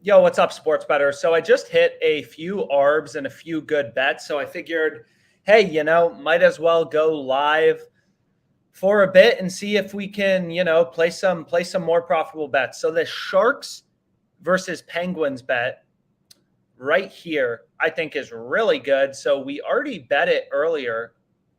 Yo, what's up, sports better? So I just hit a few arbs and a few good bets. So I figured, hey, might as well go live for a bit and see if we can, play some more profitable bets. So the Sharks versus Penguins bet right here, I think is really good. So we already bet it earlier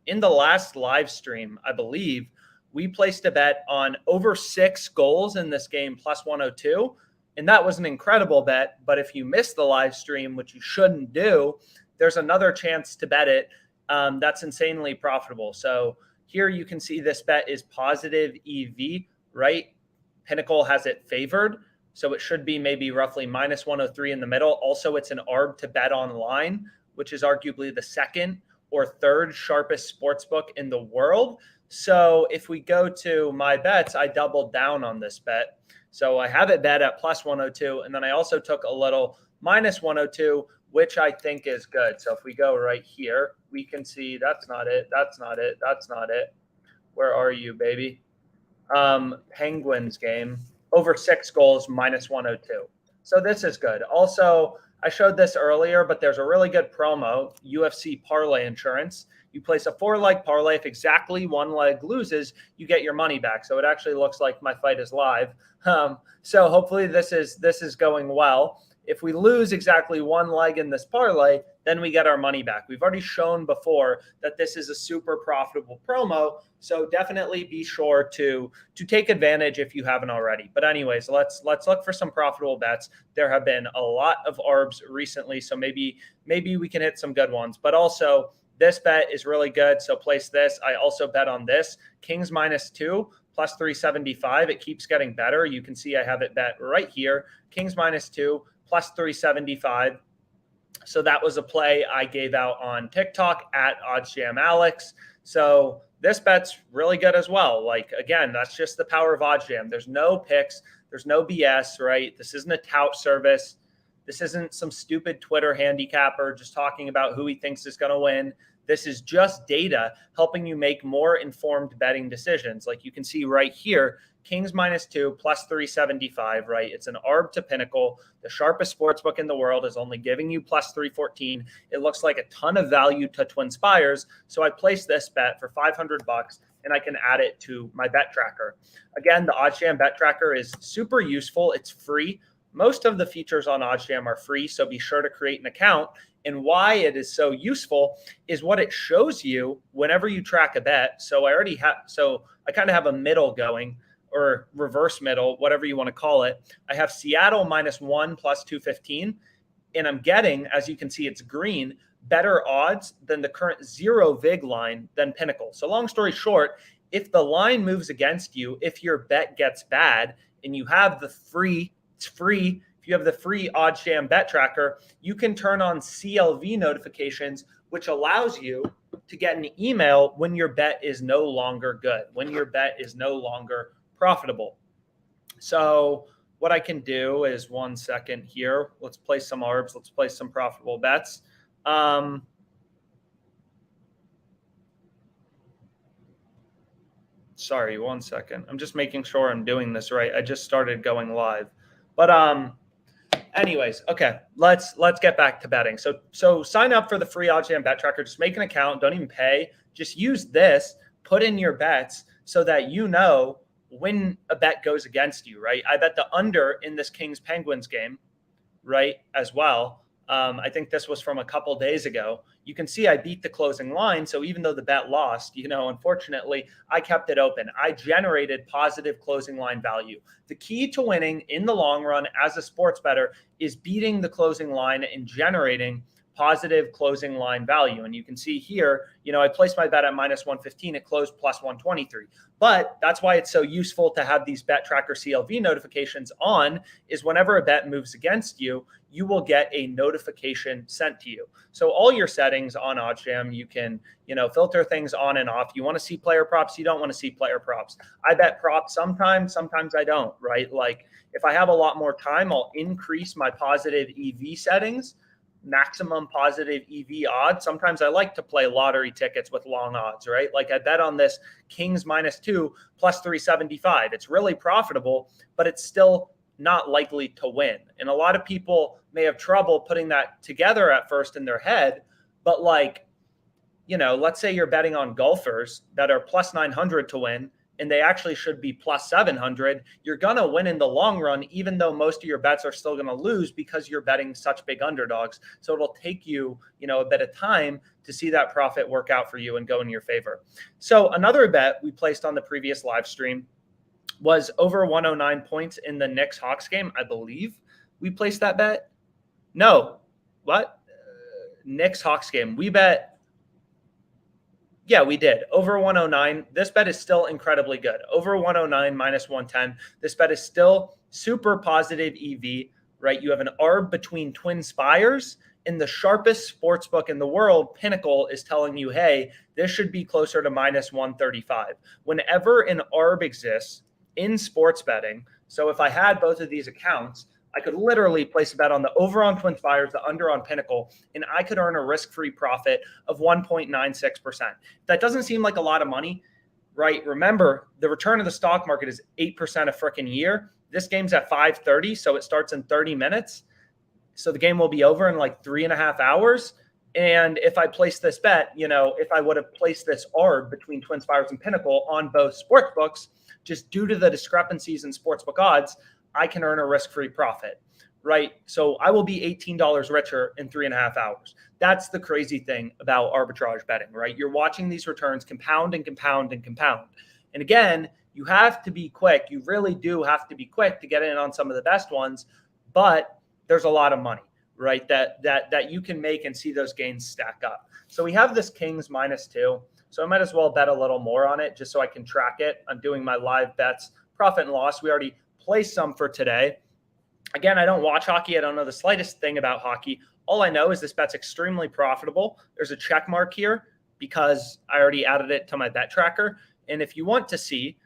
in the last live stream, I believe. We placed a bet on over 6 goals in this game plus 102. And that was an incredible bet. But if you missed the live stream, which you shouldn't do, there's another chance to bet it. That's insanely profitable. So here you can see this bet is positive EV, right? Pinnacle has it favored. So it should be maybe roughly minus 103 in the middle. Also, it's an ARB to bet online, which is arguably the second or third sharpest sports book in the world. So if we go to my bets, I doubled down on this bet. So I have it bet at plus 102. And then I also took a little minus 102, which I think is good. So if we go right here, we can see that's not it. That's not it. That's not it. Where are you, baby? Penguins game. Over 6 goals, minus 102. So this is good. Also, I showed this earlier, but there's a really good promo, UFC parlay insurance. You place a 4-leg parlay. If exactly one leg loses, you get your money back. So it actually looks like my fight is live. So hopefully this is going well. If we lose exactly one leg in this parlay, then we get our money back. We've already shown before that this is a super profitable promo. So definitely be sure to take advantage if you haven't already. But anyways, let's look for some profitable bets. There have been a lot of ARBs recently, so maybe we can hit some good ones. But also, this bet is really good. So place this. I also bet on this. Kings -2 plus 375. It keeps getting better. You can see I have it bet right here. Kings -2 plus 375. So that was a play I gave out on TikTok at OddsJamAlex. So this bet's really good as well. Like, again, that's just the power of OddsJam. There's no picks. There's no BS, right? This isn't a tout service. This isn't some stupid Twitter handicapper just talking about who he thinks is going to win. This is just data helping you make more informed betting decisions. Like you can see right here, Kings -2 plus 375, right? It's an ARB to Pinnacle. The sharpest sportsbook in the world is only giving you plus 314. It looks like a ton of value to Twinspires. So I placed this bet for $500 and I can add it to my bet tracker. Again, the OddsJam bet tracker is super useful. It's free. Most of the features on OddsJam are free, so be sure to create an account. And why it is so useful is what it shows you whenever you track a bet. So I kind of have a middle going, or reverse middle, whatever you want to call it. I have Seattle -1 plus 215, and I'm getting, as you can see, it's green, better odds than the current 0-vig line than Pinnacle. So long story short, if the line moves against you, if your bet gets bad and you have the free, it's free. If you have the free OddsJam bet tracker, you can turn on CLV notifications, which allows you to get an email when your bet is no longer good, when your bet is no longer profitable. So what I can do is, one second here. Let's play some ARBs. Let's play some profitable bets. Sorry, one second. I'm just making sure I'm doing this right. I just started going live. But anyways, okay, let's get back to betting. So sign up for the free OddsJam bet tracker. Just make an account. Don't even pay. Just use this. Put in your bets so that you know when a bet goes against you, right? I bet the under in this Kings Penguins game, right, as well. I think this was from a couple days ago. You can see I beat the closing line. So even though the bet lost, unfortunately, I kept it open. I generated positive closing line value. The key to winning in the long run as a sports bettor is beating the closing line and generating positive closing line value. And you can see here, I placed my bet at -115. It closed plus 123. But that's why it's so useful to have these bet tracker CLV notifications on, is whenever a bet moves against you, you will get a notification sent to you. So all your settings on OddsJam, you can, filter things on and off. You want to see player props, you don't want to see player props. I bet props sometimes I don't, right? Like if I have a lot more time, I'll increase my positive EV settings, maximum positive EV odds. Sometimes I like to play lottery tickets with long odds, right? Like I bet on this Kings -2 plus 375. It's really profitable, but it's still not likely to win. And a lot of people may have trouble putting that together at first in their head, but like, let's say you're betting on golfers that are plus 900 to win, and they actually should be plus 700. You're going to win in the long run, even though most of your bets are still going to lose because you're betting such big underdogs. So it'll take you, a bit of time to see that profit work out for you and go in your favor. So another bet we placed on the previous live stream was over 109 points in the Knicks Hawks game. I believe we placed that bet. No, what? Knicks Hawks game. We bet. Yeah, we did. Over 109. This bet is still incredibly good. Over 109 minus 110. This bet is still super positive EV, right? You have an ARB between Twin Spires, and the sharpest sports book in the world, Pinnacle, is telling you, hey, this should be closer to minus 135. Whenever an ARB exists in sports betting, so if I had both of these accounts, I could literally place a bet on the over on Twin Spires, the under on Pinnacle, and I could earn a risk-free profit of 1.96%. That doesn't seem like a lot of money, right? Remember, the return of the stock market is 8% a freaking year. This game's at 5:30, so it starts in 30 minutes. So the game will be over in like 3.5 hours. And if I place this bet, if I would have placed this ARB between Twin Spires and Pinnacle on both sports books, just due to the discrepancies in sportsbook odds, I can earn a risk-free profit, right? So I will be $18 richer in 3.5 hours. That's the crazy thing about arbitrage betting, right? You're watching these returns compound and compound and compound. And again, you have to be quick. You really do have to be quick to get in on some of the best ones, but there's a lot of money, right? That you can make and see those gains stack up. So we have this Kings -2. So I might as well bet a little more on it just so I can track it. I'm doing my live bets, profit and loss. We already placed some for today. Again, I don't watch hockey. I don't know the slightest thing about hockey. All I know is this bet's extremely profitable. There's a check mark here because I already added it to my bet tracker. And if you want to see,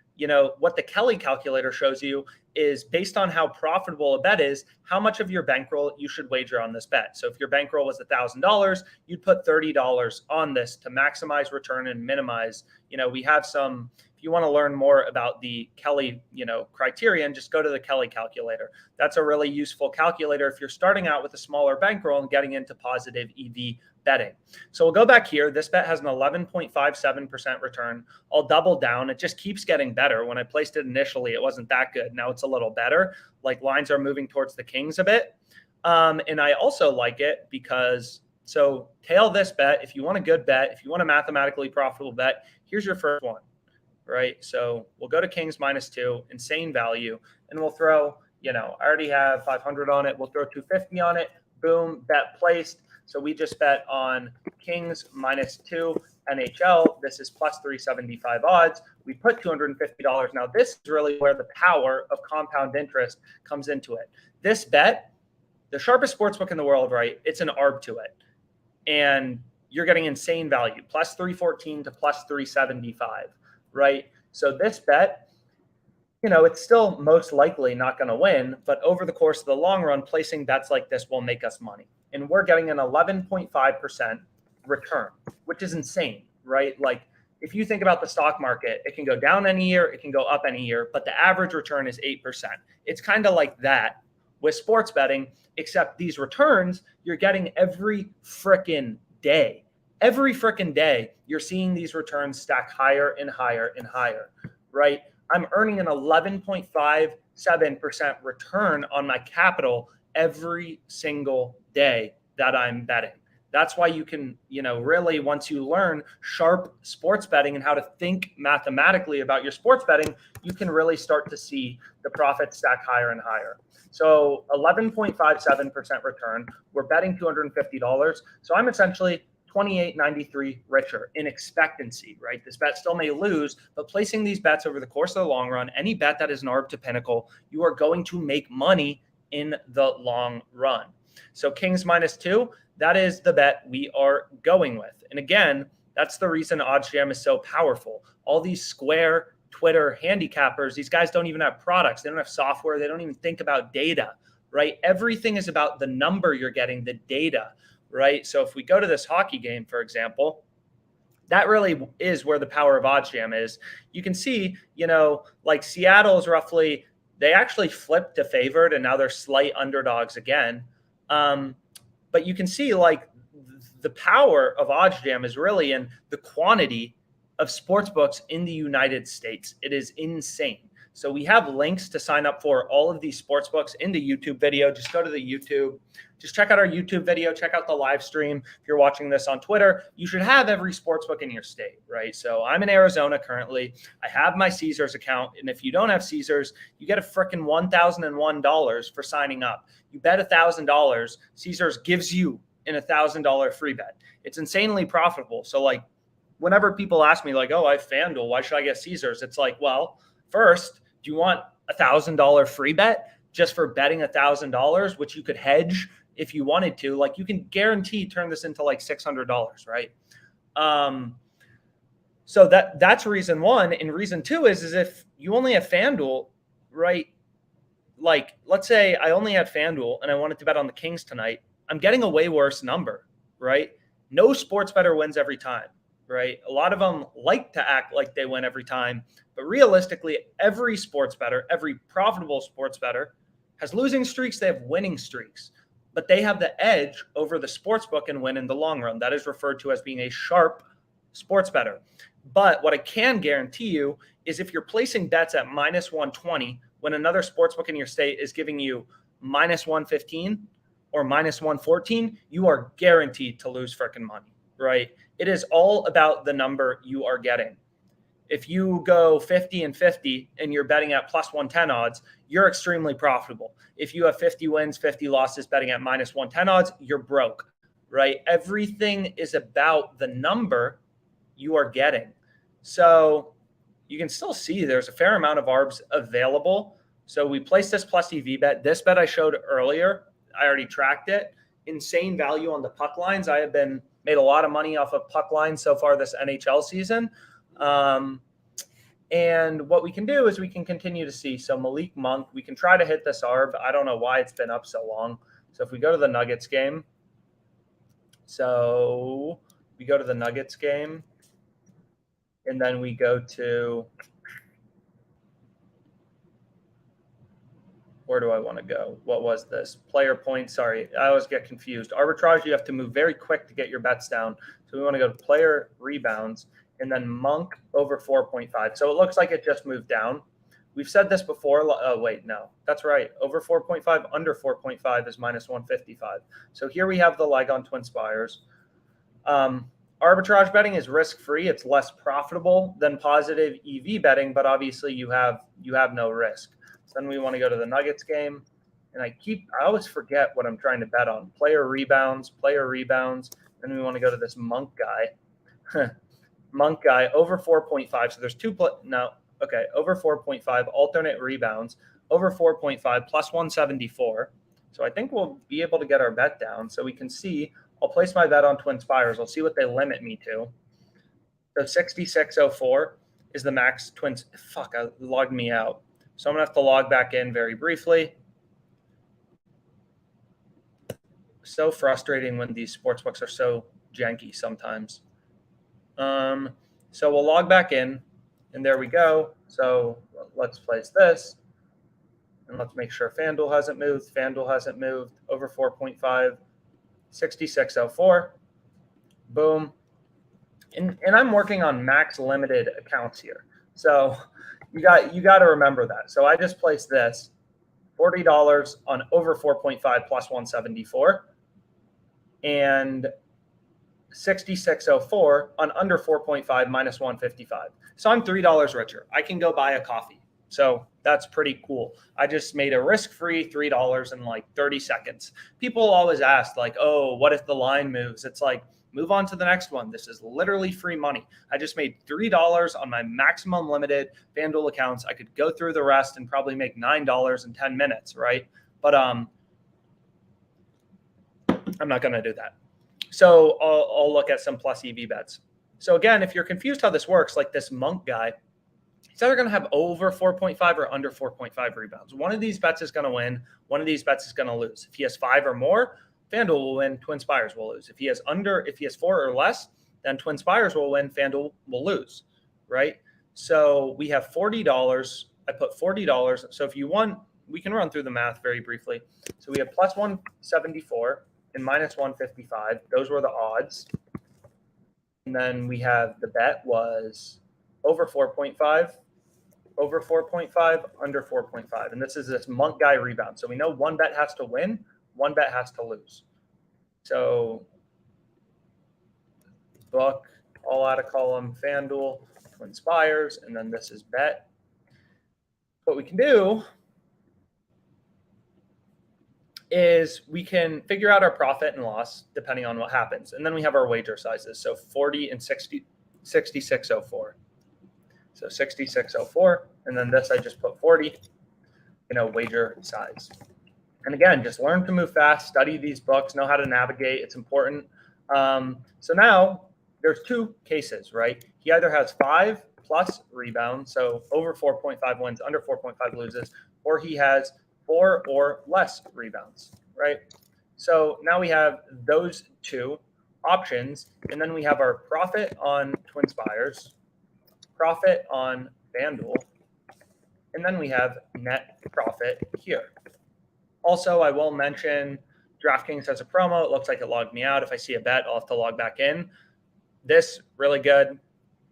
what the Kelly calculator shows you is based on how profitable a bet is, how much of your bankroll you should wager on this bet. So if your bankroll was $1,000, you'd put $30 on this to maximize return and minimize. We have some. If you want to learn more about the Kelly, criterion, just go to the Kelly calculator. That's a really useful calculator if you're starting out with a smaller bankroll and getting into positive EV betting. So we'll go back here. This bet has an 11.57% return. I'll double down. It just keeps getting better. When I placed it initially, it wasn't that good. Now it's a little better. Like lines are moving towards the Kings a bit. And I also like it because, so tail this bet. If you want a good bet, if you want a mathematically profitable bet, here's your first one. Right. So we'll go to Kings -2, insane value, and we'll throw, I already have 500 on it. We'll throw 250 on it. Boom, bet placed. So we just bet on Kings -2 NHL. This is plus 375 odds. We put $250. Now this is really where the power of compound interest comes into it. This bet, the sharpest sportsbook in the world, right? It's an ARB to it. And you're getting insane value, plus 314 to plus 375. Right. So this bet, it's still most likely not going to win, but over the course of the long run, placing bets like this will make us money. And we're getting an 11.5% return, which is insane, right? Like if you think about the stock market, it can go down any year, it can go up any year, but the average return is 8%. It's kind of like that with sports betting, except these returns you're getting every frickin' day. Every freaking day, you're seeing these returns stack higher and higher and higher, right? I'm earning an 11.57% return on my capital every single day that I'm betting. That's why you can, really, once you learn sharp sports betting and how to think mathematically about your sports betting, you can really start to see the profits stack higher and higher. So 11.57% return, we're betting $250. So I'm essentially $28.93 richer in expectancy, right? This bet still may lose, but placing these bets over the course of the long run, any bet that is an ARB to Pinnacle, you are going to make money in the long run. So Kings -2, that is the bet we are going with. And again, that's the reason OddsJam is so powerful. All these Square, Twitter handicappers, these guys don't even have products. They don't have software. They don't even think about data, right? Everything is about the number you're getting, the data. Right. So if we go to this hockey game, for example, that really is where the power of OddsJam is. You can see, like Seattle is roughly They actually flipped to favored, and now they're slight underdogs again. But you can see like the power of OddsJam is really in the quantity of sportsbooks in the United States. It is insane. So we have links to sign up for all of these sportsbooks in the YouTube video. Just go to the YouTube. Just check out our YouTube video. Check out the live stream. If you're watching this on Twitter, you should have every sportsbook in your state, right? So I'm in Arizona currently. I have my Caesars account. And if you don't have Caesars, you get a frickin' $1,001 for signing up. You bet $1,000. Caesars gives you an $1,000 free bet. It's insanely profitable. So like whenever people ask me like, oh, I have FanDuel, why should I get Caesars? It's like, well, first, do you want $1,000 free bet just for betting $1,000, which you could hedge if you wanted to? Like you can guarantee turn this into like $600, right? So that's reason one. And reason two is if you only have FanDuel, right? Like let's say I only had FanDuel and I wanted to bet on the Kings tonight. I'm getting a way worse number, right? No sports bettor wins every time, right? A lot of them like to act like they win every time. But realistically, every sports bettor, every profitable sports bettor has losing streaks. They have winning streaks, but they have the edge over the sports book and win in the long run. That is referred to as being a sharp sports bettor. But what I can guarantee you is if you're placing bets at minus 120 when another sports book in your state is giving you minus 115 or minus 114, you are guaranteed to lose freaking money, right? It is all about the number you are getting. If you go 50 and 50 and you're betting at plus 110 odds, you're extremely profitable. If you have 50 wins, 50 losses betting at minus 110 odds, you're broke, right? Everything is about the number you are getting. So you can still see there's a fair amount of ARBs available. So we placed this plus EV bet. This bet I showed earlier, I already tracked it. Insane value on the puck lines. I have made a lot of money off of puck lines so far this NHL season. And what we can do is we can continue to see. So Malik Monk, we can try to hit this ARB. I don't know why it's been up so long. So if we go to the Nuggets game, and then we go to, where do I want to go? What was this? Player points. Sorry, I always get confused. Arbitrage, you have to move very quick to get your bets down. So we want to go to player rebounds and then Monk over 4.5. So it looks like it just moved down. We've said this before. Oh, wait, no, that's right. Over 4.5, under 4.5 is minus 155. So here we have the leg on Twin Spires. Arbitrage betting is risk-free. It's less profitable than positive EV betting, but obviously you have no risk. So then we want to go to the Nuggets game. And I always forget what I'm trying to bet on. Player rebounds. Then we want to go to this Monk guy. Monk guy over 4.5. So there's over 4.5 alternate rebounds, over 4.5 plus 174. So I think we'll be able to get our bet down. So we can see, I'll place my bet on Twin Spires. I'll see what they limit me to. So 66.04 is the max Twins. Fuck, I logged me out. So I'm going to have to log back in very briefly. So frustrating when these sportsbooks are so janky sometimes. So we'll log back in, and there we go. So let's place this, and let's make sure FanDuel hasn't moved. FanDuel hasn't moved. Over 4.5, 66.04. Boom. And I'm working on max limited accounts here. So you got to remember that. So I just placed this $40 on over 4.5 plus 174 and 66.04 on under 4.5 minus 155. So I'm $3 richer. I can go buy a coffee. So that's pretty cool. I just made a risk-free $3 in like 30 seconds. People always ask like, oh, what if the line moves? It's like, move on to the next one. This is literally free money. I just made $3 on my maximum limited FanDuel accounts. I could go through the rest and probably make $9 in 10 minutes, right? But I'm not going to do that. So I'll look at some plus EV bets. So again, if you're confused how this works, like this Monk guy, he's either going to have over 4.5 or under 4.5 rebounds. One of these bets is going to win. One of these bets is going to lose. If he has 5 or more, FanDuel will win, Twin Spires will lose. If he has 4 or less, then Twin Spires will win, FanDuel will lose, right? So we have $40 I put $40. So if you want, we can run through the math very briefly. So we have plus 174 and minus 155. Those were the odds. And then we have the bet was over 4.5, over 4.5, under 4.5. And this is this monk guy rebound. So we know one bet has to win, one bet has to lose. So book, all out of column, FanDuel, Twin Spires, and then this is bet. What we can do is we can figure out our profit and loss depending on what happens. And then we have our wager sizes. So 40 and 60, 6604. So 6604. And then this, I just put 40, wager size. And again, just learn to move fast, study these books, know how to navigate. It's important. So now there's two cases, right? He either has 5 plus rebounds, so over 4.5 wins, under 4.5 loses, or he has 4 or less rebounds, right? So now we have those two options, and then we have our profit on Twin Spires, profit on FanDuel, and then we have net profit here. Also, I will mention DraftKings has a promo. It looks like it logged me out. If I see a bet, I'll have to log back in. This, really good.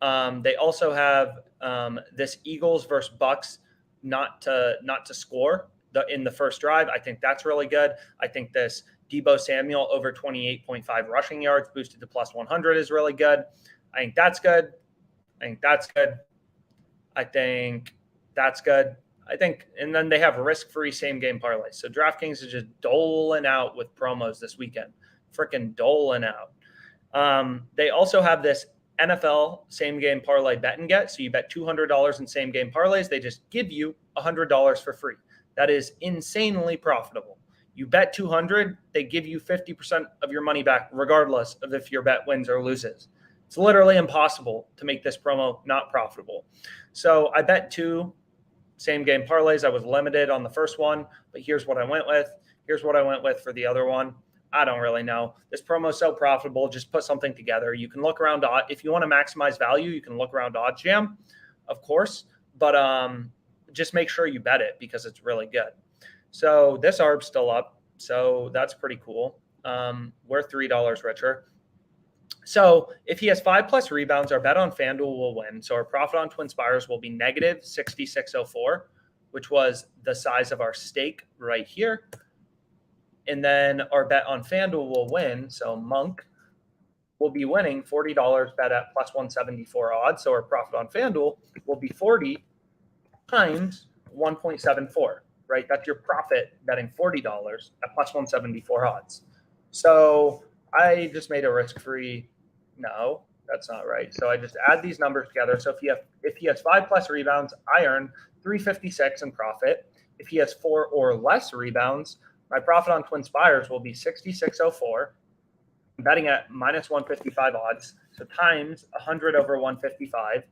They also have this Eagles versus Bucks not to score in the first drive. I think that's really good. I think this Deebo Samuel over 28.5 rushing yards boosted to plus 100 is really good. I think that's good. I think that's good. I think that's good. And then they have risk-free same-game parlays. So DraftKings is just doling out with promos this weekend. Freaking doling out. They also have this NFL same-game parlay bet and get. So you bet $200 in same-game parlays. They just give you $100 for free. That is insanely profitable. You bet 200, they give you 50% of your money back, regardless of if your bet wins or loses. It's literally impossible to make this promo not profitable. So I bet 2 same-game parlays. I was limited on the first one, but here's what I went with. Here's what I went with for the other one. I don't really know. This promo is so profitable. Just put something together. You can look around. If you want to maximize value, you can look around OddsJam, of course, but just make sure you bet it because it's really good. So this ARB's still up, so that's pretty cool. We're $3 richer. So if he has 5 plus rebounds, our bet on FanDuel will win. So our profit on Twin Spires will be negative 6604, which was the size of our stake right here. And then our bet on FanDuel will win. So Monk will be winning $40 bet at plus 174 odds. So our profit on FanDuel will be 40 times 1.74, right? That's your profit betting $40 at plus 174 odds. So I just made a risk-free. No, that's not right. So I just add these numbers together. So if he has 5 plus rebounds, I earn 356 in profit. If he has 4 or less rebounds, my profit on Twin Spires will be 6604. I'm betting at minus 155 odds. So times 100 over 155,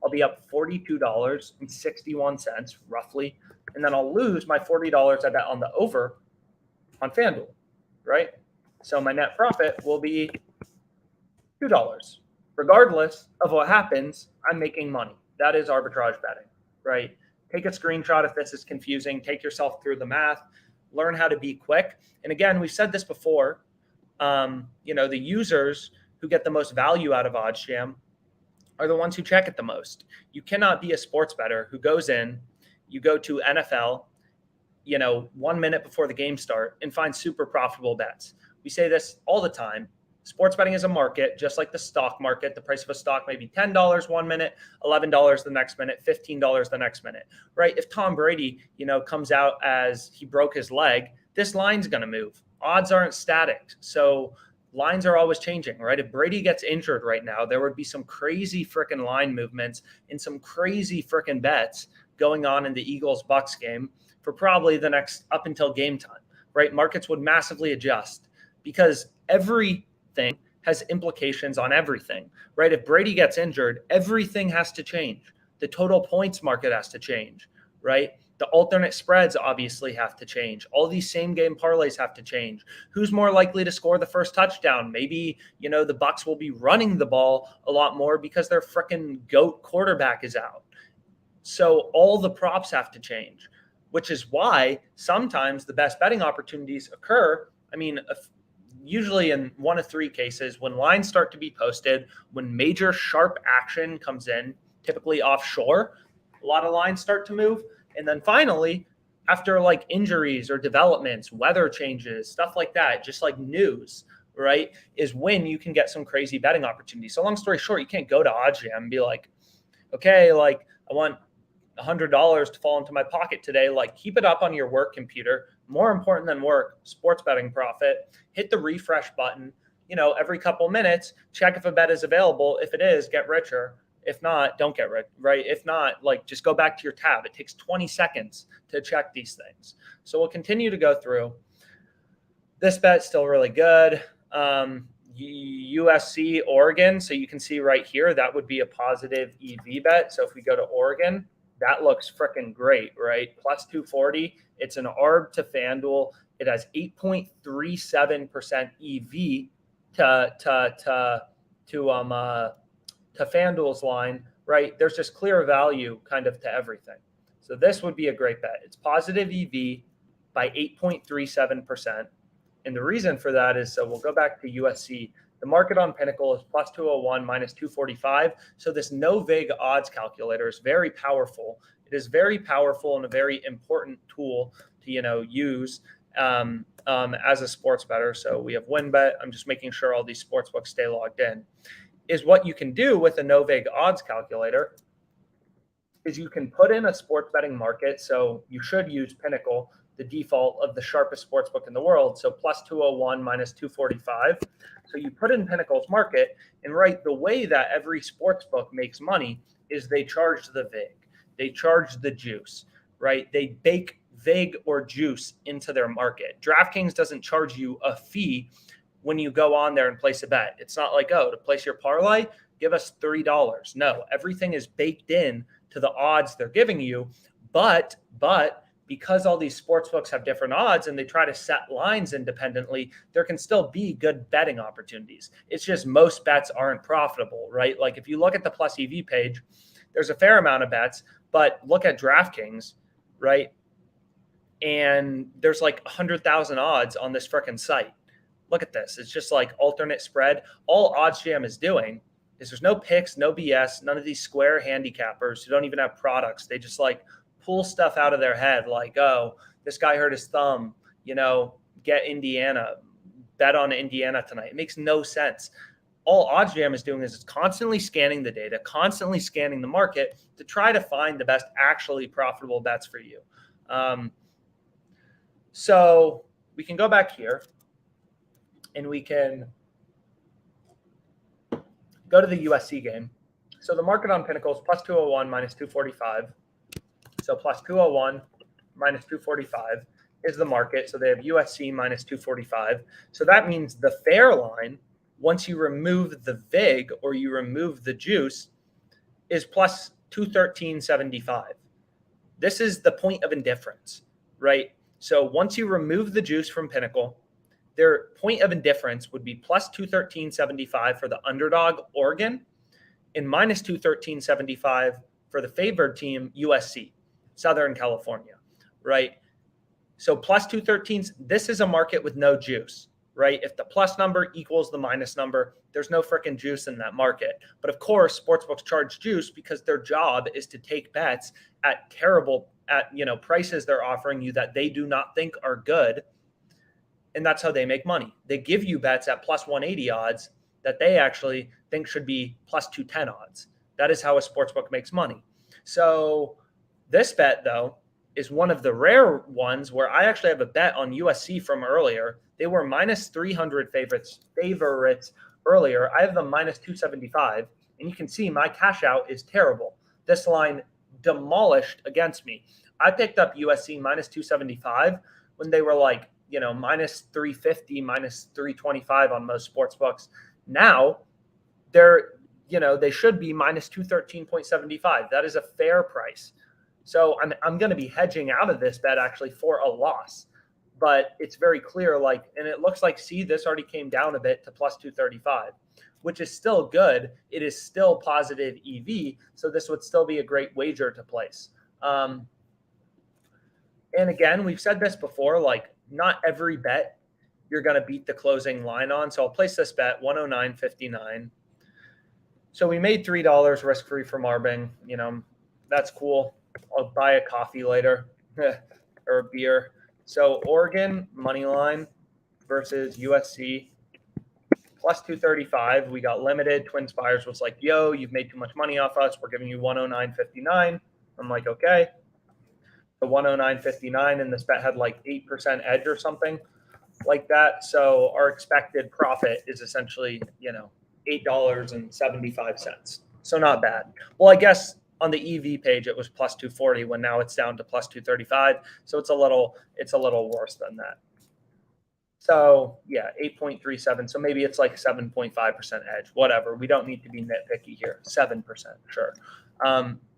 I'll be up $42.61 roughly. And then I'll lose my $40 I bet on the over on FanDuel, right? So my net profit will be $2. Regardless of what happens, I'm making money. That is arbitrage betting, right? Take a screenshot if this is confusing. Take yourself through the math. Learn how to be quick. And again, we've said this before. The users who get the most value out of OddsJam are the ones who check it the most. You cannot be a sports bettor who goes in, you go to NFL, 1 minute before the game start and find super profitable bets. We say this all the time. Sports betting is a market, just like the stock market. The price of a stock may be $10 1 minute, $11 the next minute, $15 the next minute, right? If Tom Brady, comes out as he broke his leg, this line's going to move. Odds aren't static. So lines are always changing, right? If Brady gets injured right now, there would be some crazy freaking line movements and some crazy freaking bets going on in the Eagles-Bucks game for probably the next up until game time, right? Markets would massively adjust because everything has implications on everything, right? If Brady gets injured, everything has to change. The total points market has to change, right? The alternate spreads obviously have to change. All these same game parlays have to change. Who's more likely to score the first touchdown? Maybe, the Bucks will be running the ball a lot more because their freaking GOAT quarterback is out. So all the props have to change, which is why sometimes the best betting opportunities occur. I mean, usually in 1 of 3 cases, when lines start to be posted, when major sharp action comes in, typically offshore, a lot of lines start to move. And then finally, after like injuries or developments, weather changes, stuff like that, just like news, right, is when you can get some crazy betting opportunities. So long story short, you can't go to OddsJam and be like, okay, like I want $100 to fall into my pocket today. Like, keep it up on your work computer. More important than work, sports betting profit. Hit the refresh button, every couple minutes, check if a bet is available. If it is, get richer. If not, don't get rich, right? If not, like, just go back to your tab. It takes 20 seconds to check these things. So we'll continue to go through. This bet's still really good. USC, Oregon. So you can see right here, that would be a positive EV bet. So if we go to Oregon, that looks freaking great, right? Plus 240. It's an ARB to FanDuel. It has 8.37% EV to FanDuel's line, right? There's just clear value kind of to everything. So this would be a great bet. It's positive EV by 8.37%. And the reason for that is, so we'll go back to USC. The market on Pinnacle is plus 201, minus 245. So this no-vig odds calculator is very powerful. It is very powerful and a very important tool to, use as a sports bettor. So we have WinBet. I'm just making sure all these sportsbooks stay logged in. Is what you can do with a no-vig odds calculator is you can put in a sports betting market. So you should use Pinnacle, the default of the sharpest sports book in the world. So plus 201, minus 245. So you put in Pinnacle's market, and right, the way that every sports book makes money is they charge the vig. They charge the juice, right? They bake vig or juice into their market. DraftKings doesn't charge you a fee when you go on there and place a bet. It's not like, oh, to place your parlay, give us $3. No, everything is baked in to the odds they're giving you. But because all these sports books have different odds and they try to set lines independently, there can still be good betting opportunities. It's just most bets aren't profitable, right? Like if you look at the plus EV page, there's a fair amount of bets, but look at DraftKings, right? And there's like 100,000 odds on this freaking site. Look at this. It's just like alternate spread. All OddsJam is doing is there's no picks, no BS, none of these square handicappers who don't even have products. They just like pull stuff out of their head like, oh, this guy hurt his thumb, get Indiana, bet on Indiana tonight. It makes no sense. All OddsJam is doing is it's constantly scanning the data, constantly scanning the market to try to find the best actually profitable bets for you. So we can go back here and we can go to the USC game. So the market on Pinnacle is plus 201, minus 245. So plus 201, minus 245 is the market. So they have USC minus 245. So that means the fair line, once you remove the vig or you remove the juice, is plus 213.75. This is the point of indifference, right? So once you remove the juice from Pinnacle, their point of indifference would be plus 213.75 for the underdog Oregon and minus 213.75 for the favored team USC, Southern California, right? So plus 213, this is a market with no juice, right? If the plus number equals the minus number, there's no freaking juice in that market. But of course, sportsbooks charge juice because their job is to take bets at terrible, prices they're offering you that they do not think are good. And that's how they make money. They give you bets at plus 180 odds that they actually think should be plus 210 odds. That is how a sportsbook makes money. So this bet, though, is one of the rare ones where I actually have a bet on USC from earlier. They were minus 300 favorites earlier. I have them minus 275. And you can see my cash out is terrible. This line demolished against me. I picked up USC minus 275 when they were like, minus 350, minus 325 on most sports books. Now they should be minus 213.75. That is a fair price. So I'm going to be hedging out of this bet actually for a loss, but it's very clear, and it looks like, see, this already came down a bit to plus 235. which is still good. It is still positive EV. So this would still be a great wager to place. And again, we've said this before, like not every bet you're going to beat the closing line on. So I'll place this bet 109.59. So we made $3 risk-free from Arbing. That's cool. I'll buy a coffee later or a beer. So Oregon money line versus USC plus 235. We got limited. Twin Spires was like, yo, you've made too much money off us. We're giving you 109.59. I'm like, okay. The 109.59, and this bet had like 8% edge or something like that. So our expected profit is essentially, $8.75. So not bad. Well, I guess on the EV page it was plus 240 when now it's down to plus 235. So it's a little worse than that. So yeah, 8.37. So maybe it's like 7.5% edge, whatever. We don't need to be nitpicky here. 7%, sure.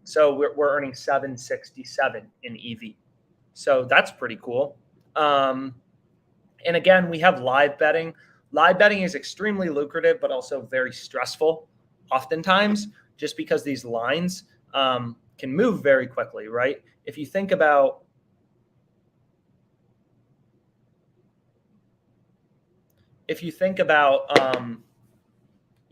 So we're earning 767 in EV. So that's pretty cool. And again, we have live betting. Live betting is extremely lucrative, but also very stressful oftentimes, just because these lines can move very quickly, right? If you think about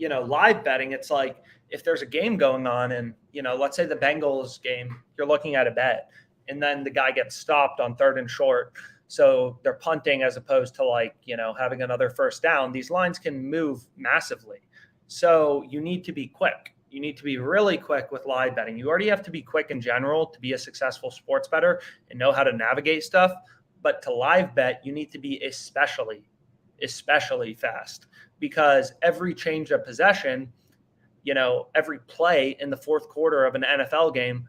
live betting, it's like if there's a game going on and, let's say the Bengals game, you're looking at a bet and then the guy gets stopped on 3rd and short. So they're punting as opposed to having another first down. These lines can move massively. So you need to be quick. You need to be really quick with live betting. You already have to be quick in general to be a successful sports bettor and know how to navigate stuff. But to live bet, you need to be especially fast, because every change of possession, every play in the fourth quarter of an NFL game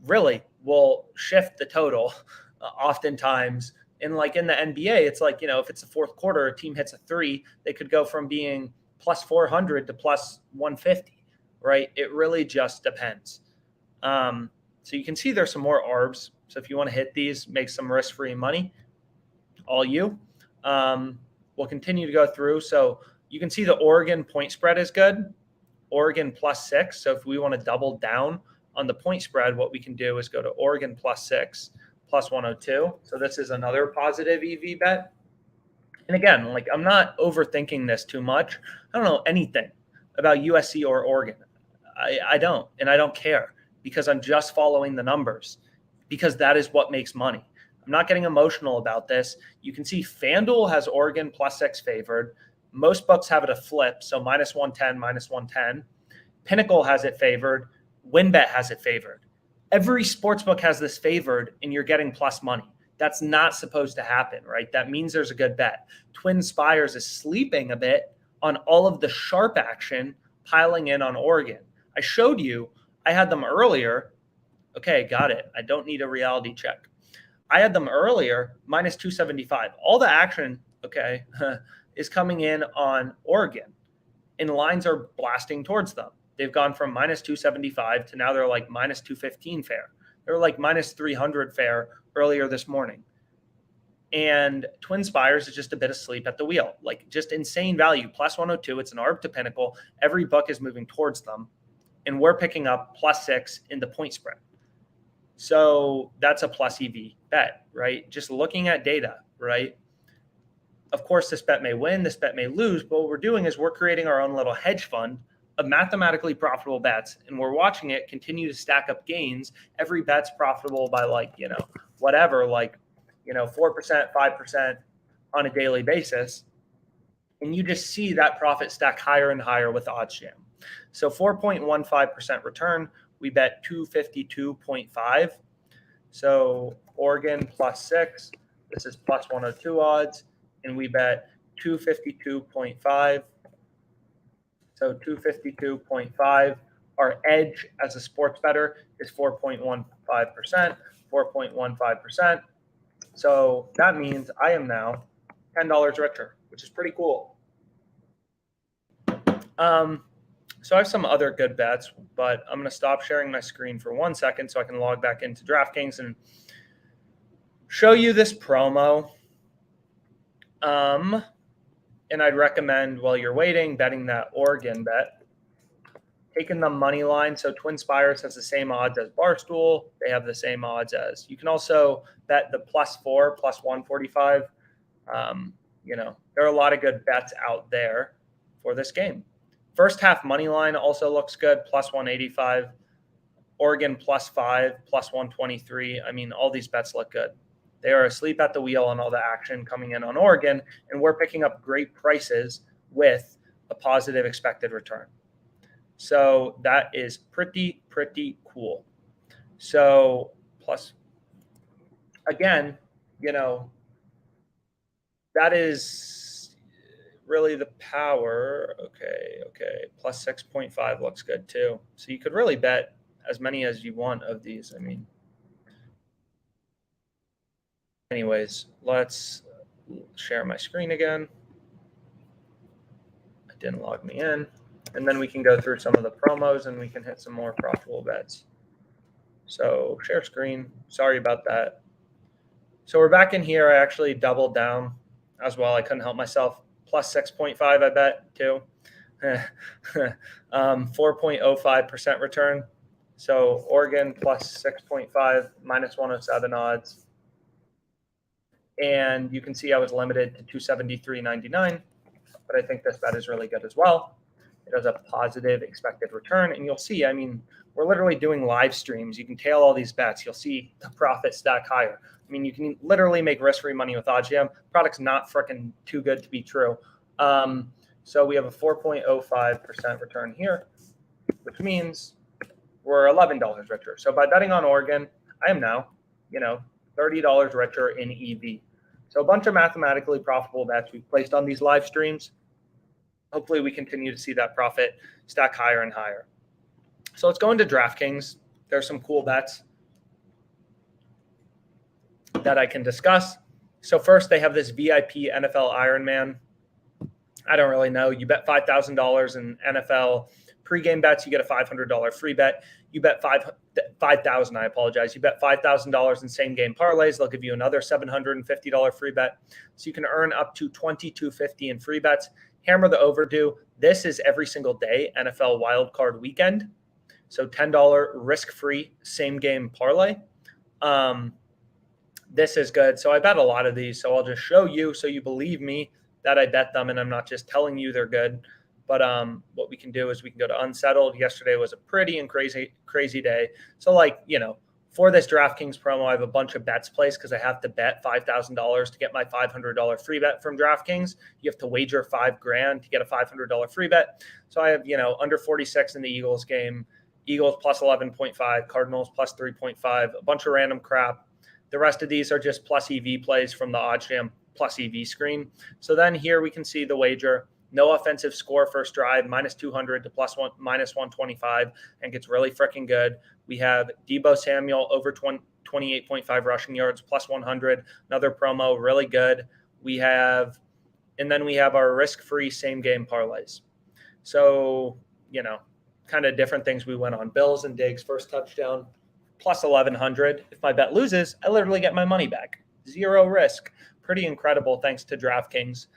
really will shift the total oftentimes. And like in the NBA, it's like, if it's the fourth quarter, a team hits a 3, they could go from being plus 400 to plus 150, right? It really just depends. So you can see there's some more ARBs. So if you want to hit these, make some risk-free money, all you. We'll continue to go through. So you can see the Oregon point spread is good. Oregon plus 6. So if we want to double down on the point spread, what we can do is go to Oregon plus 6, plus 102. So this is another positive EV bet. And again, I'm not overthinking this too much. I don't know anything about USC or Oregon. I don't, and I don't care, because I'm just following the numbers, because that is what makes money. I'm not getting emotional about this. You can see FanDuel has Oregon plus 6 favored. Most books have it a flip, so minus 110, minus 110. Pinnacle has it favored. WinBet has it favored. Every sportsbook has this favored, and you're getting plus money. That's not supposed to happen, right? That means there's a good bet. Twin Spires is sleeping a bit on all of the sharp action piling in on Oregon. I showed you, I had them earlier. Okay, got it. I don't need a reality check. I had them earlier, minus 275. All the action, okay, is coming in on Oregon, and lines are blasting towards them. They've gone from minus 275 to now they're like minus 215 fair. They're like minus 300 fair earlier this morning. And Twin Spires is just a bit asleep at the wheel, just insane value, plus 102. It's an ARB to Pinnacle. Every book is moving towards them, and we're picking up plus 6 in the point spread. So that's a plus EV bet, right? Just looking at data, right? Of course, this bet may win, this bet may lose, but what we're doing is we're creating our own little hedge fund of mathematically profitable bets, and we're watching it continue to stack up gains. Every bet's profitable by 4%, 5% on a daily basis. And you just see that profit stack higher and higher with OddsJam. So 4.15% return, we bet 252.5. So Oregon plus 6, this is plus 102 odds, and we bet 252.5. So 252.5. Our edge as a sports bettor is 4.15%, 4.15%. So that means I am now $10 richer, which is pretty cool. So I have some other good bets, but I'm going to stop sharing my screen for 1 second so I can log back into DraftKings and show you this promo. And And I'd recommend while you're waiting, betting that Oregon bet. Taking the money line. So Twin Spires has the same odds as Barstool. They have the same odds as. You can also bet the +4, +145. There are a lot of good bets out there for this game. First half money line also looks good, +185. Oregon +5, +123. I mean, all these bets look good. They are asleep at the wheel on all the action coming in on Oregon, and we're picking up great prices with a positive expected return. So that is pretty cool. So plus, again, that is really the power. Okay. +6.5 looks good too. So you could really bet as many as you want of these. I mean, anyways, let's share my screen again. It didn't log me in. And then we can go through some of the promos and we can hit some more profitable bets. So share screen. Sorry about that. So we're back in here. I actually doubled down as well. I couldn't help myself. +6.5, I bet, too. 4.05% return. So Oregon +6.5, -107 odds. And you can see I was limited to 273.99, but I think this bet is really good as well. It has a positive expected return, and you'll see, I mean, we're literally doing live streams. You can tail all these bets. You'll see the profit stack higher. I mean, you can literally make risk-free money with OddsJam. Product's not freaking too good to be true. So we have a 4.05% return here, which means we're $11 richer. So by betting on Oregon, I am now, $30 richer in EV. So a bunch of mathematically profitable bets we've placed on these live streams. Hopefully we continue to see that profit stack higher and higher. So let's go into DraftKings. There's some cool bets that I can discuss. So first, they have this VIP NFL Ironman. I don't really know. You bet $5,000 in NFL pregame bets, you get a $500 free bet. You bet $5,000. I apologize. You bet $5,000 in same game parlays. They'll give you another $750 free bet. So you can earn up to $2,250 in free bets. Hammer the overdue. This is every single day NFL wildcard weekend. So $10 risk-free same game parlay. This is good. So I bet a lot of these. So I'll just show you so you believe me that I bet them and I'm not just telling you they're good. But what we can do is we can go to unsettled. Yesterday was a pretty and crazy day. So for this DraftKings promo, I have a bunch of bets placed because I have to bet $5,000 to get my $500 free bet from DraftKings. You have to wager $5,000 to get a $500 free bet. So I have, under 46 in the Eagles game, Eagles +11.5, Cardinals +3.5, a bunch of random crap. The rest of these are just plus EV plays from the OddsJam plus EV screen. So then here we can see the wager. No offensive score first drive, -200 to -125, and gets really freaking good. We have Deebo Samuel over 28.5 rushing yards, +100. Another promo, really good. And then we have our risk-free same game parlays. So, kind of different things we went on. Bills and Diggs first touchdown, +1100. If my bet loses, I literally get my money back. Zero risk. Pretty incredible thanks to DraftKings.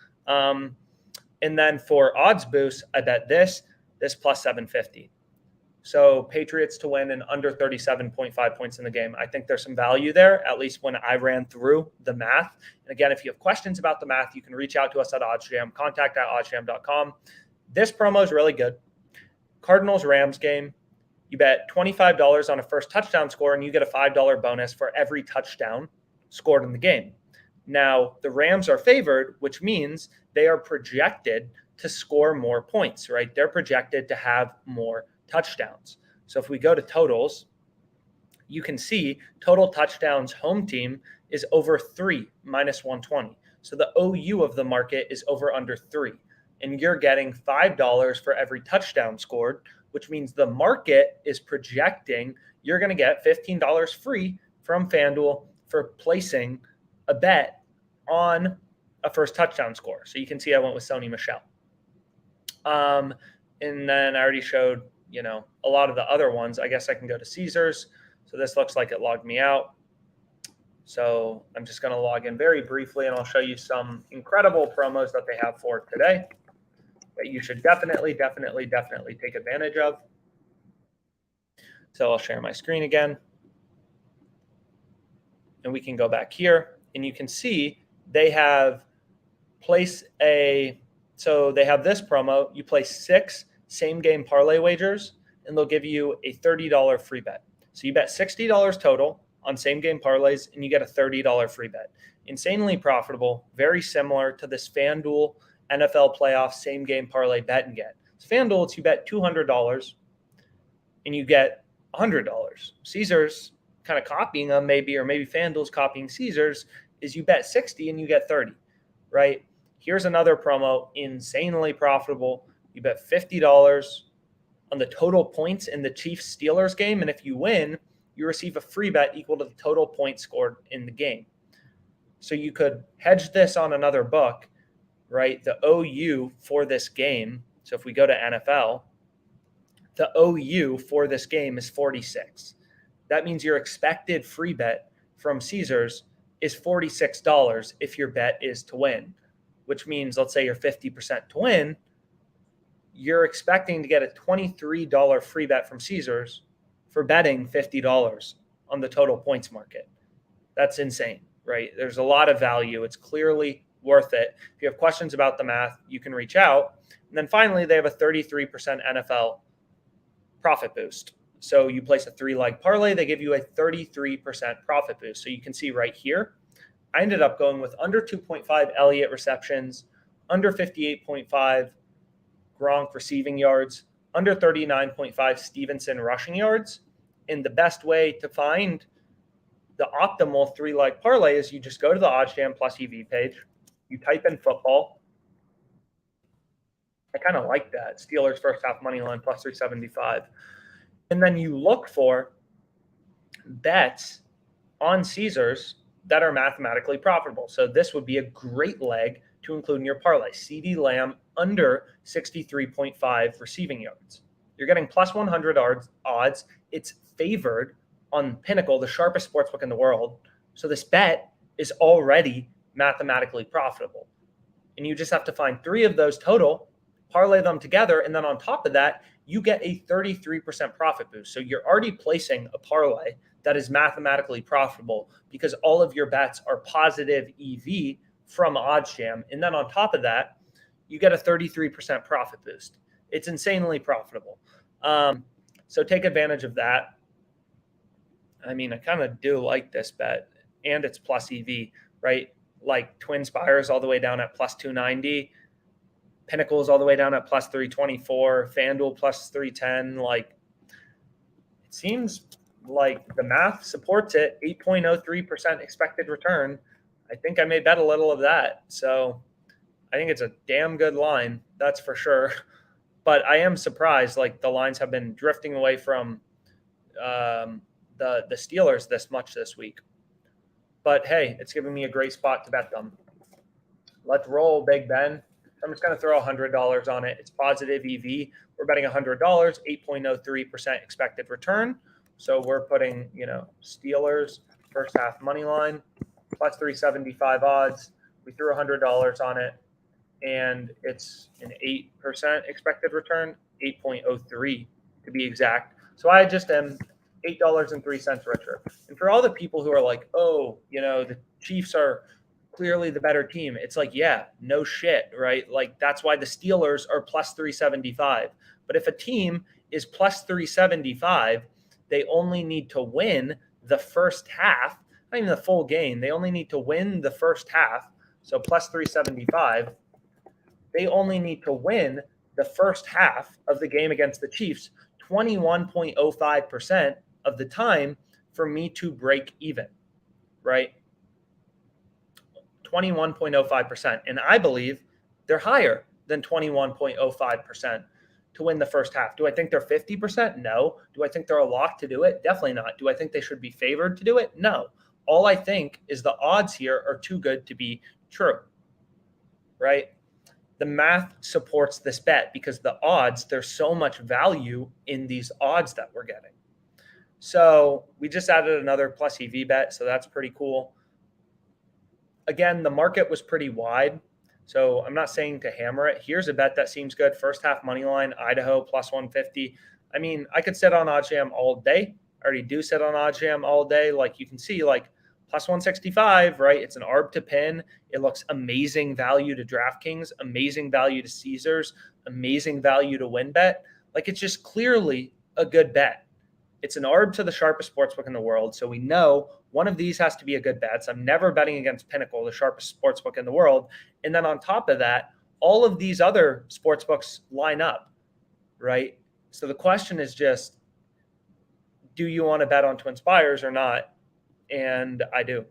And then for odds boost, I bet this +750. So Patriots to win in under 37.5 points in the game. I think there's some value there, at least when I ran through the math. And again, if you have questions about the math, you can reach out to us at OddsJam, contact@oddsjam.com. This promo is really good. Cardinals-Rams game. You bet $25 on a first touchdown score, and you get a $5 bonus for every touchdown scored in the game. Now, the Rams are favored, which means they are projected to score more points, right? They're projected to have more touchdowns. So if we go to totals, you can see total touchdowns home team is over 3, -120. So the OU of the market is over under 3. And you're getting $5 for every touchdown scored, which means the market is projecting you're going to get $15 free from FanDuel for placing a bet on a first touchdown score. So you can see I went with Sony Michel. And then I already showed, a lot of the other ones. I guess I can go to Caesars. So this looks like it logged me out. So I'm just going to log in very briefly, and I'll show you some incredible promos that they have for today that you should definitely take advantage of. So I'll share my screen again, and we can go back here, and you can see they have so they have this promo. You place 6 same game parlay wagers, and they'll give you a $30 free bet. So you bet $60 total on same game parlays, and you get a $30 free bet. Insanely profitable, very similar to this FanDuel NFL playoff same game parlay bet and get. So FanDuel, it's you bet $200 and you get $100. Caesars kind of copying them maybe, or maybe FanDuel's copying Caesars, is you bet 60 and you get 30, right? Here's another promo, insanely profitable. You bet $50 on the total points in the Chiefs-Steelers game, and if you win, you receive a free bet equal to the total points scored in the game. So you could hedge this on another book, right? The OU for this game, so if we go to NFL, the OU for this game is 46. That means your expected free bet from Caesars is $46 if your bet is to win, which means, let's say you're 50% to win, you're expecting to get a $23 free bet from Caesars for betting $50 on the total points market. That's insane, right? There's a lot of value. It's clearly worth it. If you have questions about the math, you can reach out. And then finally, they have a 33% NFL profit boost. So you place a 3-leg parlay, they give you a 33% profit boost. So you can see right here, I ended up going with under 2.5 Elliott receptions, under 58.5 Gronk receiving yards, under 39.5 Stevenson rushing yards. And the best way to find the optimal 3-leg parlay is you just go to the OddsJam plus EV page, you type in football. I kind of like that. Steelers first half money line plus 375. And then you look for bets on Caesars that are mathematically profitable. So this would be a great leg to include in your parlay. CeeDee Lamb under 63.5 receiving yards. You're getting plus 100 odds. It's favored on Pinnacle, the sharpest sportsbook in the world. So this bet is already mathematically profitable. And you just have to find 3 of those total, parlay them together, and then on top of that, you get a 33% profit boost. So you're already placing a parlay that is mathematically profitable because all of your bets are positive EV from OddsJam. And then on top of that, you get a 33% profit boost. It's insanely profitable. So take advantage of that. I mean, I kind of do like this bet, and it's plus EV, right? Like Twin Spires all the way down at plus 290. Pinnacle's all the way down at plus 324, FanDuel plus 310. Like, it seems like the math supports it. 8.03% expected return. I think I may bet a little of that. So I think it's a damn good line, that's for sure. But I am surprised, like, the lines have been drifting away from the Steelers this much this week. But hey, it's giving me a great spot to bet them. Let's roll, Big Ben. I'm just going to throw $100 on it. It's positive EV. We're betting $100, 8.03% expected return. So we're putting, Steelers first half money line, plus 375 odds. We threw $100 on it, and it's an 8% expected return, 8.03 to be exact. So I just am $8.03 richer. And for all the people who are like, oh, the Chiefs are clearly the better team. It's like, yeah, no shit, right? Like, that's why the Steelers are plus 375. But if a team is plus 375, they only need to win the first half, not even the full game. They only need to win the first half. So plus 375, they only need to win the first half of the game against the Chiefs 21.05% of the time for me to break even, right? 21.05%. And I believe they're higher than 21.05% to win the first half. Do I think they're 50%? No. Do I think they're a lock to do it? Definitely not. Do I think they should be favored to do it? No. All I think is the odds here are too good to be true, right? The math supports this bet because the odds, there's so much value in these odds that we're getting. So we just added another plus EV bet, so that's pretty cool. again, the market was pretty wide. So I'm not saying to hammer it. Here's a bet that seems good. First half money line, Idaho plus 150. I mean, I could sit on OddsJam all day. I already do sit on OddsJam all day. Like you can see, like plus 165, right? It's an ARB to pin. It looks amazing value to DraftKings, amazing value to Caesars, amazing value to WinBet. Like it's just clearly a good bet. It's an ARB to the sharpest sportsbook in the world. So we know one of these has to be a good bet. So I'm never betting against Pinnacle, the sharpest sportsbook in the world. And then on top of that, all of these other sportsbooks line up, right? So the question is just, do you want to bet on TwinSpires or not? And I do.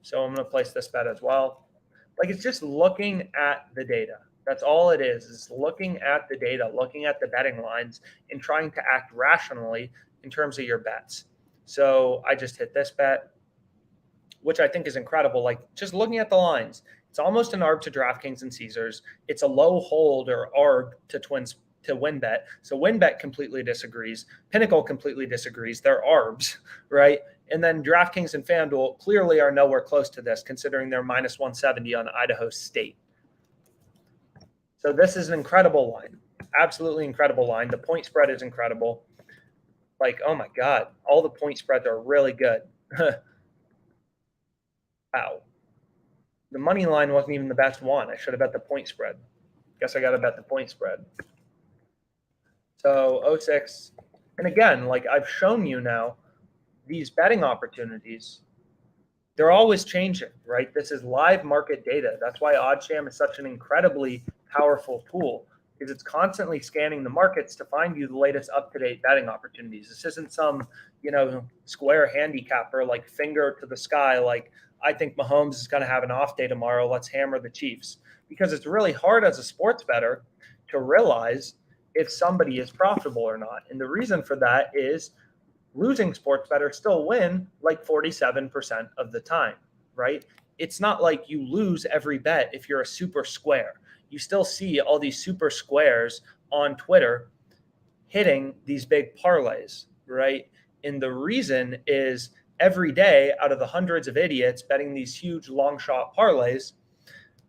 So I'm going to place this bet as well. Like it's just looking at the data. That's all it is looking at the data, looking at the betting lines and trying to act rationally in terms of your bets. So I just hit this bet, which I think is incredible. Like just looking at the lines, it's almost an ARB to DraftKings and Caesars. It's a low hold or ARB to WinBet. So WinBet completely disagrees. Pinnacle completely disagrees. They're ARBs, right? And then DraftKings and FanDuel clearly are nowhere close to this, considering they're minus 170 on Idaho State. So this is an incredible line, absolutely incredible line. The point spread is incredible. Like, oh my God, all the point spreads are really good. Wow. The money line wasn't even the best one. I should have bet the point spread. Guess I got to bet the point spread. So 06. And again, like I've shown you now, these betting opportunities, they're always changing, right? This is live market data. That's why OddsJam is such an incredibly powerful tool, because it's constantly scanning the markets to find you the latest up-to-date betting opportunities. This isn't some, square handicapper, like finger to the sky, like I think Mahomes is going to have an off day tomorrow, let's hammer the Chiefs. Because it's really hard as a sports bettor to realize if somebody is profitable or not. And the reason for that is losing sports bettors still win like 47% of the time, right? It's not like you lose every bet if you're a super square. You still see all these super squares on Twitter hitting these big parlays, right? And the reason is every day out of the hundreds of idiots betting these huge long shot parlays,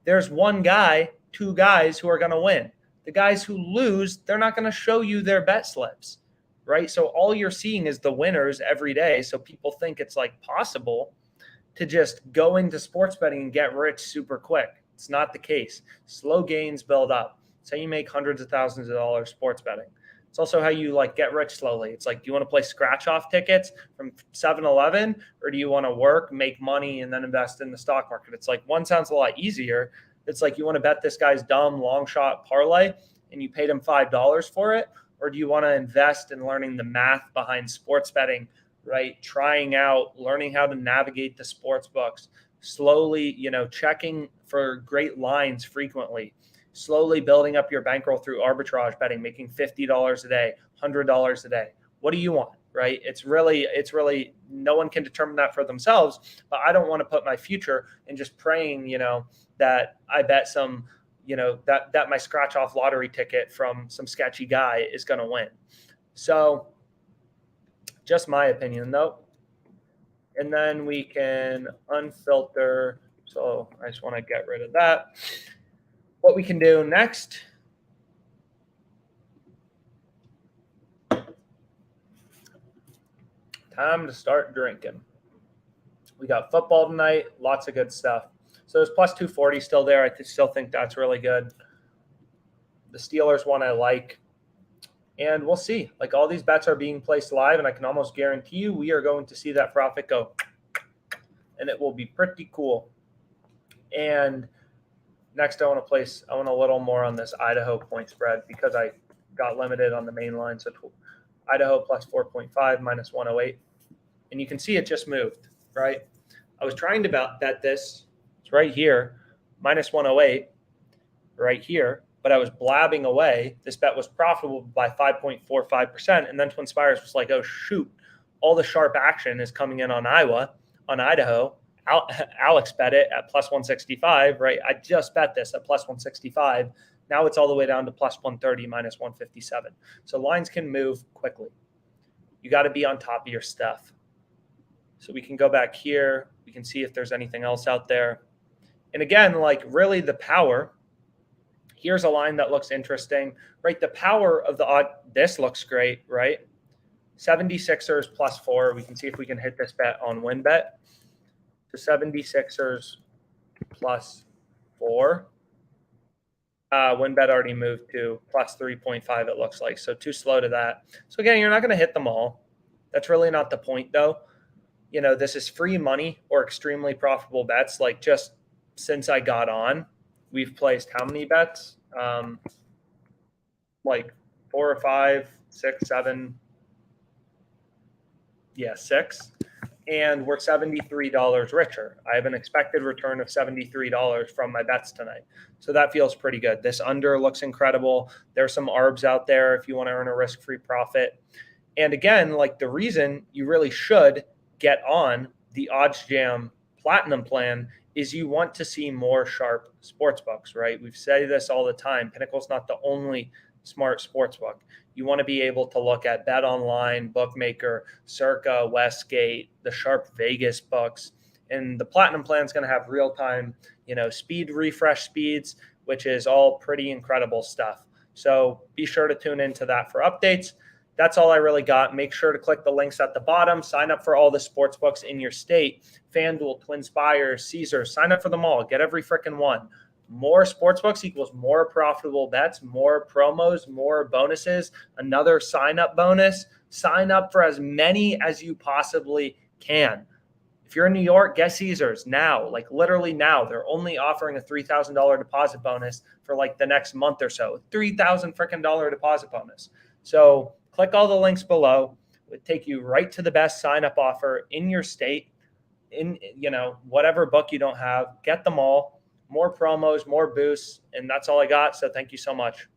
there's one guy, two guys who are going to win. The guys who lose, they're not going to show you their bet slips, right? So all you're seeing is the winners every day. So people think it's like possible to just go into sports betting and get rich super quick. It's not the case. Slow gains build up. It's how you make hundreds of thousands of dollars sports betting. It's also how you like get rich slowly. It's like, do you want to play scratch off tickets from 7-Eleven, or do you want to work, make money, and then invest in the stock market? It's like one sounds a lot easier. It's like you want to bet this guy's dumb long shot parlay and you paid him $5 for it, or do you want to invest in learning the math behind sports betting, right? Trying out, learning how to navigate the sports books, slowly, checking for great lines frequently, slowly building up your bankroll through arbitrage betting, making $50 a day, $100 a day. What do you want, right? It's really, no one can determine that for themselves, but I don't want to put my future in just praying, that I bet some, that my scratch off lottery ticket from some sketchy guy is going to win. So just my opinion though. And then we can unfilter. So I just want to get rid of that. What we can do next. Time to start drinking. We got football tonight. Lots of good stuff. So there's plus 240 still there. I still think that's really good. The Steelers one I like. And we'll see. Like all these bets are being placed live, and I can almost guarantee you we are going to see that profit go. And it will be pretty cool. And next I want a little more on this Idaho point spread because I got limited on the main line. So Idaho plus 4.5 minus 108. And you can see it just moved, right? I was trying to bet this. It's right here, minus 108, right here. But I was blabbing away. This bet was profitable by 5.45%. And then TwinSpires was like, oh, shoot, all the sharp action is coming in on Idaho. Alex bet it at plus 165, right? I just bet this at plus 165. Now it's all the way down to plus 130, minus 157. So lines can move quickly. You got to be on top of your stuff. So we can go back here. We can see if there's anything else out there. And again, like really the power, here's a line that looks interesting, right? The power of the odd, this looks great, right? 76ers +4. We can see if we can hit this bet on WinBet. The 76ers +4. WinBet already moved to +3.5, it looks like. So too slow to that. So again, you're not going to hit them all. That's really not the point, though. This is free money or extremely profitable bets. Like just since I got on, we've placed how many bets? Like 4 or 5, 6, 7. Yeah, 6. And we're $73 richer. I have an expected return of $73 from my bets tonight. So that feels pretty good. This under looks incredible. There's some ARBs out there if you want to earn a risk-free profit. And again, like the reason you really should get on the Odds Jam Platinum plan is you want to see more sharp sportsbooks, right? We've said this all the time. Pinnacle's not the only smart sportsbook. You want to be able to look at Bet Online, Bookmaker, Circa, Westgate, the Sharp Vegas books. And the Platinum plan is going to have real-time, speed refresh speeds, which is all pretty incredible stuff. So be sure to tune into that for updates. That's all I really got. Make sure to click the links at the bottom. Sign up for all the sports books in your state. FanDuel, TwinSpires, Caesars. Sign up for them all. Get every freaking one. More sportsbooks equals more profitable bets, more promos, more bonuses, another sign-up bonus. Sign up for as many as you possibly can. If you're in New York, get Caesars now, like literally now. They're only offering a $3,000 deposit bonus for like the next month or so. $3,000 freaking dollar deposit bonus. So click all the links below. It would take you right to the best sign-up offer in your state, in whatever book you don't have. Get them all. More promos, more boosts, and that's all I got. So thank you so much.